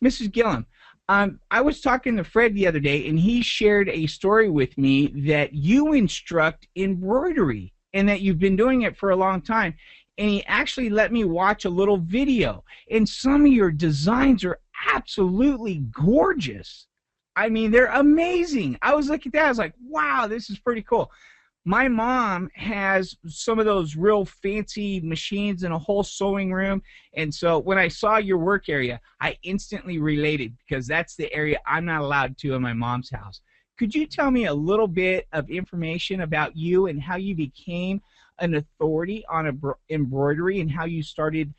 Mrs. Gillum, I was talking to Fred the other day, and he shared a story with me that you instruct embroidery and that you've been doing it for a long time. And he actually let me watch a little video. And some of your designs are absolutely gorgeous. I mean, they're amazing. I was looking at that, I was like, wow, this is pretty cool. My mom has some of those real fancy machines in a whole sewing room, and so when I saw your work area, I instantly related because that's the area I'm not allowed to in my mom's house. Could you tell me a little bit of information about you and how you became an authority on embroidery and how you started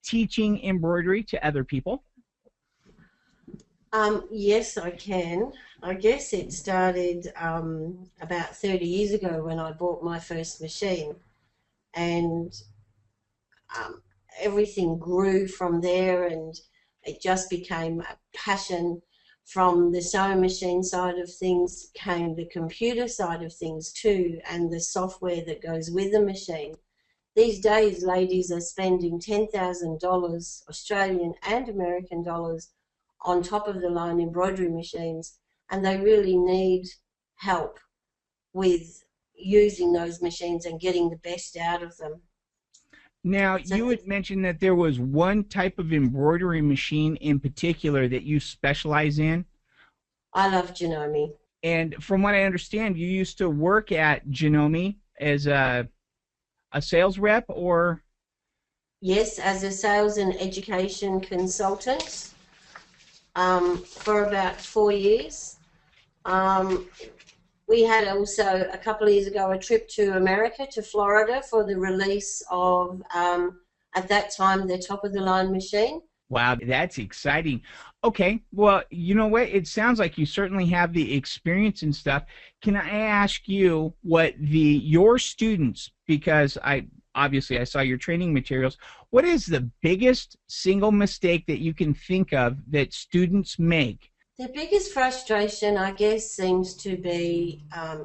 teaching embroidery to other people? Yes, I can. I guess it started about 30 years ago when I bought my first machine, and um, everything grew from there, and it just became a passion. From the sewing machine side of things came the computer side of things too, and the software that goes with the machine. These days, ladies are spending $10,000 Australian and American dollars on top of the line embroidery machines, and they really need help with using those machines and getting the best out of them. Now, So you had mentioned that there was one type of embroidery machine in particular that you specialize in. I love Janome. And from what I understand, you used to work at Genome as a sales rep, or Yes, as a sales and education consultant for about 4 years. Um, we had also a couple of years ago a trip to America, to Florida, for the release of, at that time, the top of the line machine. wow, that's exciting. Okay, well, you know what? It sounds like you certainly have the experience and stuff. Can I ask you what the your students, because I obviously I saw your training materials, what is the biggest single mistake that you can think of that students make? The biggest frustration, I guess, seems to be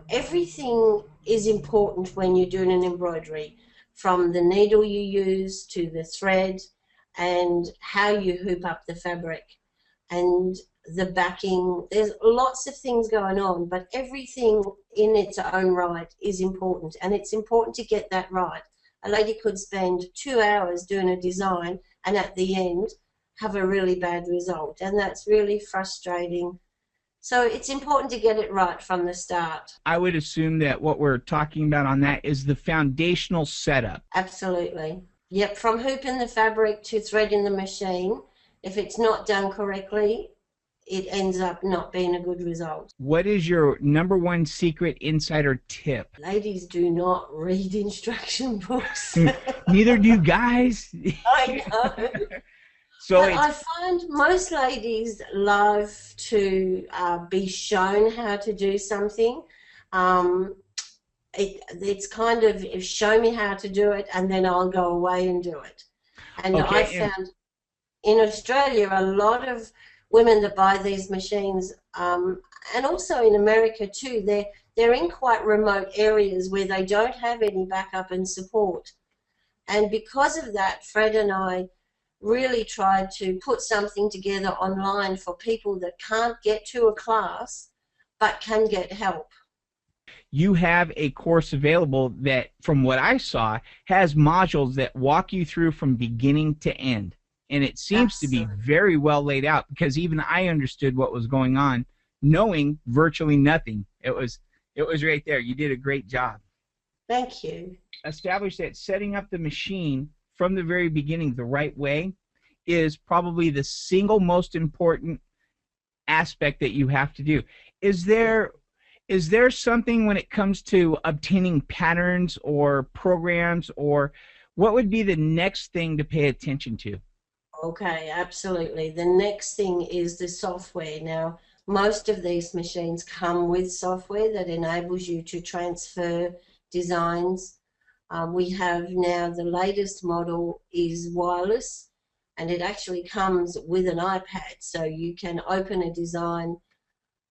everything is important when you're doing an embroidery, from the needle you use to the thread and how you hoop up the fabric and the backing. There's lots of things going on, but everything in its own right is important, and it's important to get that right. A lady could spend 2 hours doing a design and at the end have a really bad result, and that's really frustrating. So it's important to get it right from the start. I would assume that what we're talking about on that is the foundational setup. Absolutely. Yep, from hooping the fabric to threading the machine, if it's not done correctly, it ends up not being a good result. What is your number one secret insider tip? Ladies do not read instruction books. Neither do you guys. I know. So But it's I find most ladies love to be shown how to do something. Um, it's kind of, if show me how to do it and then I'll go away and do it. And I okay. found in Australia a lot of women that buy these machines, and also in America too, they're in quite remote areas where they don't have any backup and support. And because of that, Fred and I really tried to put something together online for people that can't get to a class but can get help. You have a course available that, from what I saw, has modules that walk you through from beginning to end. And it seems to be Absolutely. very well laid out because even I understood what was going on, knowing virtually nothing. It was right there. You did a great job. Thank you. Establish that setting up the machine from the very beginning the right way is probably the single most important aspect that you have to do. Is there is there something when it comes to obtaining patterns or programs, or what would be the next thing to pay attention to? Okay, absolutely. The next thing is the software. Now, most of these machines come with software that enables you to transfer designs. We have now, the latest model is wireless, and it actually comes with an iPad, so you can open a design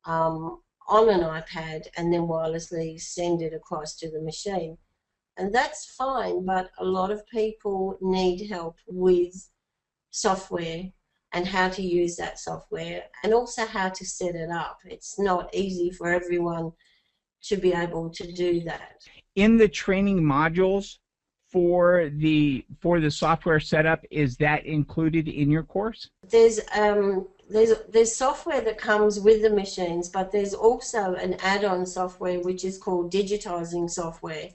on an iPad and then wirelessly send it across to the machine. And that's fine, but a lot of people need help with software. and how to use that software, and also how to set it up. It's not easy for everyone to be able to do that. In the training modules for the software setup, is that included in your course? There's software that comes with the machines, but there's also an add-on software which is called digitizing software.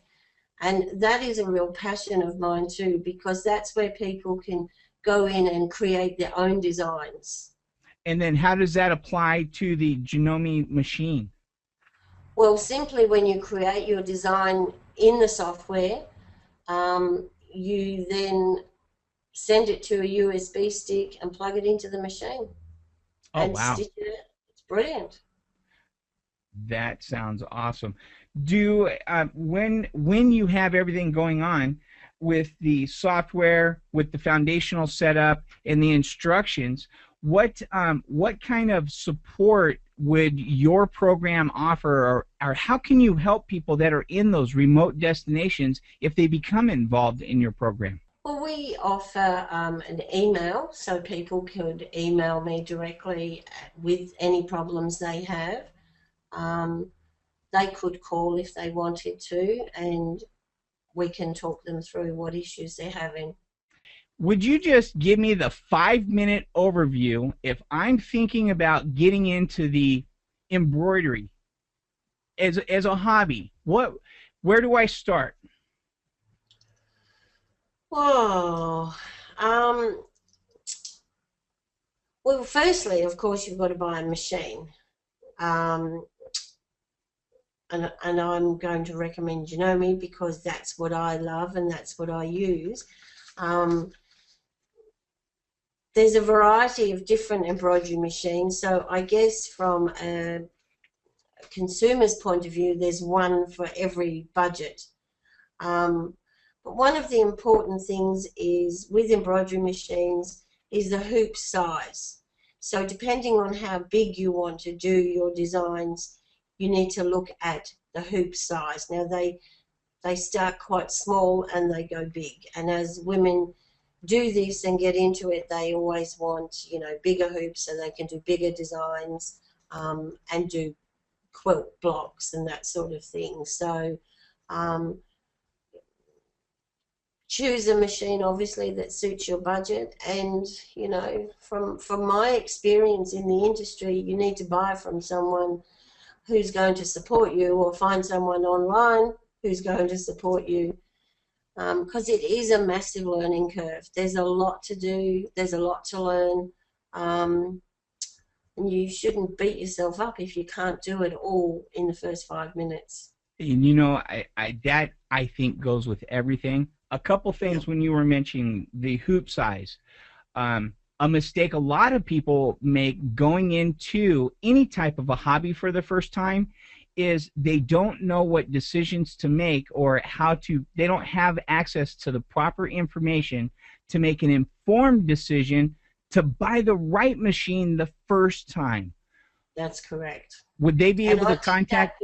And that is a real passion of mine too, because that's where people can go in and create their own designs. And then how does that apply to the Janome machine? Well, simply when you create your design in the software, you then send it to a USB stick and plug it into the machine. Oh, and wow. stitch it. It's brilliant. That sounds awesome. Do when you have everything going on with the software, with the foundational setup and the instructions, what kind of support would your program offer, or how can you help people that are in those remote destinations if they become involved in your program? Well, we offer an email, so people could email me directly with any problems they have. They could call if they wanted to, and we can talk them through what issues they're having. Would you just give me the 5-minute overview if I'm thinking about getting into the embroidery as a hobby? Where do I start? Oh, well, firstly, of course, you've got to buy a machine. And I'm going to recommend Janome because that's what I love and that's what I use. There's a variety of different embroidery machines, so I guess from a consumer's point of view, there's one for every budget. But one of the important things is with embroidery machines is the hoop size. So depending on how big you want to do your designs, you need to look at the hoop size. Now they start quite small and they go big. And as women do this and get into it, they always want, bigger hoops so they can do bigger designs and do quilt blocks and that sort of thing. So choose a machine obviously that suits your budget, and from my experience in the industry, you need to buy from someone who's going to support you, or find someone online who's going to support you, because it is a massive learning curve. There's a lot to do, there's a lot to learn, and you shouldn't beat yourself up if you can't do it all in the first 5 minutes. And that I think goes with everything. A couple things when you were mentioning the hoop size. A mistake a lot of people make going into any type of a hobby for the first time is they don't know what decisions to make, or they don't have access to the proper information to make an informed decision to buy the right machine the first time. That's correct. Would they be able to contact?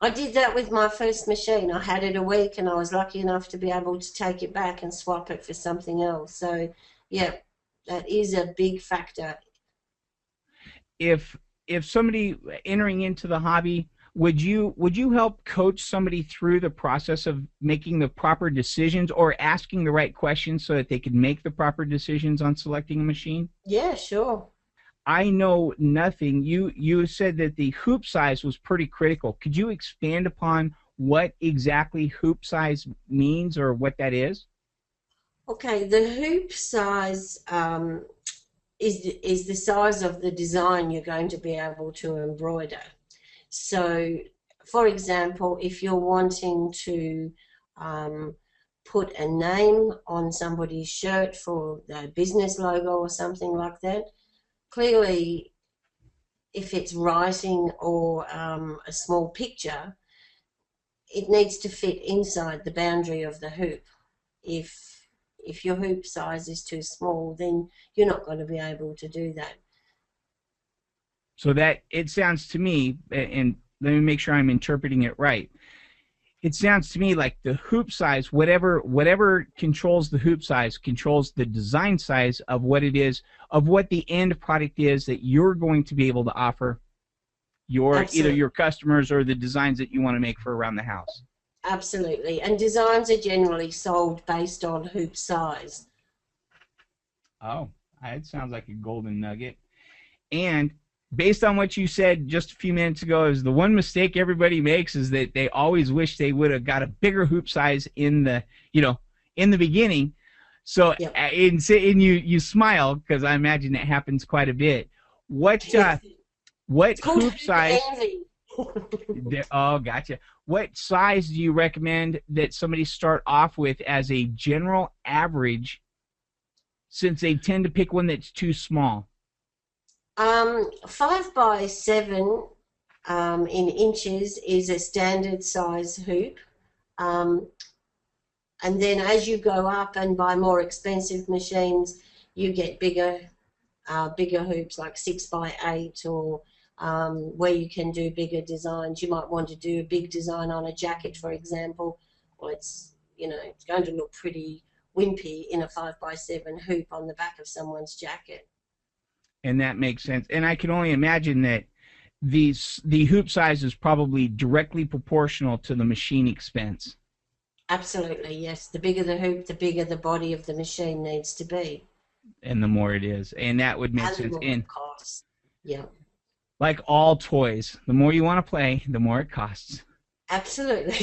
I did that with my first machine. I had it a week and I was lucky enough to be able to take it back and swap it for something else. So, yeah, that is a big factor. If somebody entering into the hobby, would you help coach somebody through the process of making the proper decisions, or asking the right questions so that they could make the proper decisions on selecting a machine? Yeah, sure. I know nothing. You said that the hoop size was pretty critical. Could you expand upon what exactly hoop size means, or what that is? Okay, the hoop size is the size of the design you're going to be able to embroider. So, for example, if you're wanting to put a name on somebody's shirt for their business logo or something like that, clearly, if it's writing or a small picture, it needs to fit inside the boundary of the hoop. If your hoop size is too small, then you're not going to be able to do that. So that it sounds to me, and let me make sure I'm interpreting it right. it sounds to me like the hoop size, whatever controls the hoop size, controls the design size of what it is, of what the end product is that you're going to be able to offer either your customers or the designs that you want to make for around the house. Absolutely. And designs are generally sold based on hoop size. Oh, it sounds like a golden nugget. And based on what you said just a few minutes ago, is the one mistake everybody makes is that they always wish they would have got a bigger hoop size in the, in the beginning. So, Yep. and you smile because I imagine it happens quite a bit. What hoop size? Oh, gotcha. What size do you recommend that somebody start off with as a general average, since they tend to pick one that's too small? 5 by 7 in inches is a standard size hoop. And then as you go up and buy more expensive machines, you get bigger hoops like 6 by 8, or where you can do bigger designs. You might want to do a big design on a jacket, for example. Well, it's going to look pretty wimpy in a 5 by 7 hoop on the back of someone's jacket. And that makes sense. And I can only imagine that the hoop size is probably directly proportional to the machine expense. Absolutely, yes. The bigger the hoop, the bigger the body of the machine needs to be. And the more it is. And that would make sense. And costs. Yeah. Like all toys, the more you want to play, the more it costs. Absolutely.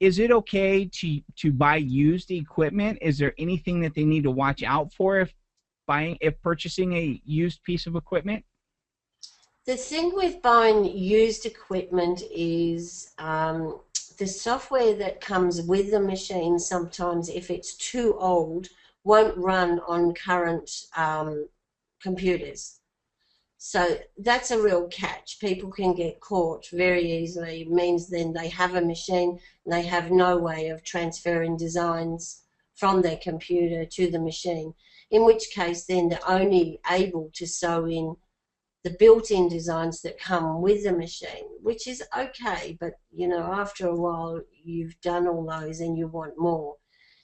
Is it okay to buy used equipment? Is there anything that they need to watch out for if purchasing a used piece of equipment? The thing with buying used equipment is the software that comes with the machine sometimes, if it's too old, won't run on current computers. So that's a real catch. People can get caught very easily. It means then they have a machine and they have no way of transferring designs from their computer to the machine, in which case then they're only able to sew in the built-in designs that come with the machine, which is okay, but after a while you've done all those and you want more.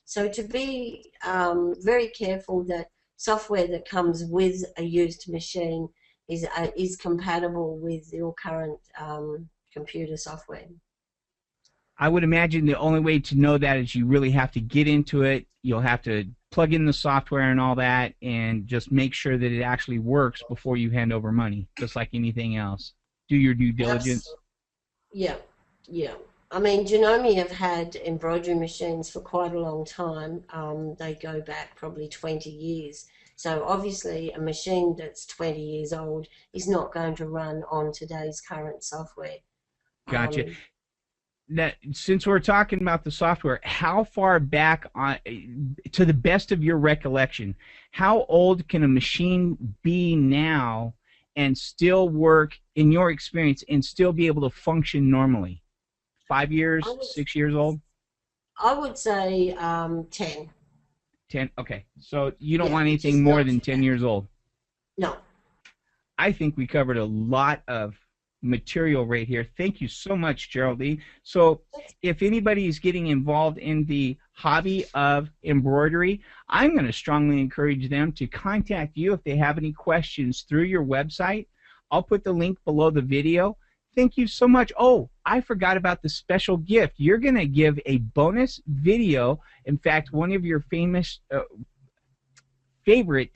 So to be very careful that software that comes with a used machine is compatible with your current computer software. I would imagine the only way to know that is you really have to get into it. You'll have to plug in the software and all that and just make sure that it actually works before you hand over money, just like anything else. Do your due diligence. Yeah. I mean, Janome have had embroidery machines for quite a long time. They go back probably 20 years. So obviously a machine that's 20 years old is not going to run on today's current software. Gotcha. Now, since we're talking about the software, how far back, to the best of your recollection, how old can a machine be now and still work, in your experience, and still be able to function normally? 5 years, 6 years old? I would say 10. 10, okay. So you don't want anything more than 10 years old? No. I think we covered a lot of material right here. Thank you so much, Geraldine. So if anybody is getting involved in the hobby of embroidery, I'm going to strongly encourage them to contact you if they have any questions through your website. I'll put the link below the video. Thank you so much. Oh, I forgot about the special gift. You're going to give a bonus video. In fact, one of your favorite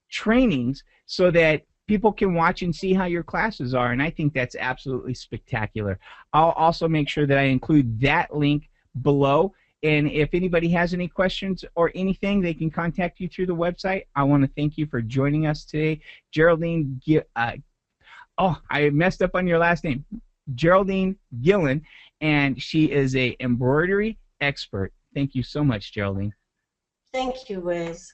trainings, so that people can watch and see how your classes are, and I think that's absolutely spectacular. I'll also make sure that I include that link below, and if anybody has any questions or anything, they can contact you through the website. I want to thank you for joining us today. Geraldine, oh, I messed up on your last name. Geraldine Gillen, and she is a embroidery expert. Thank you so much, Geraldine. Thank you, Wes.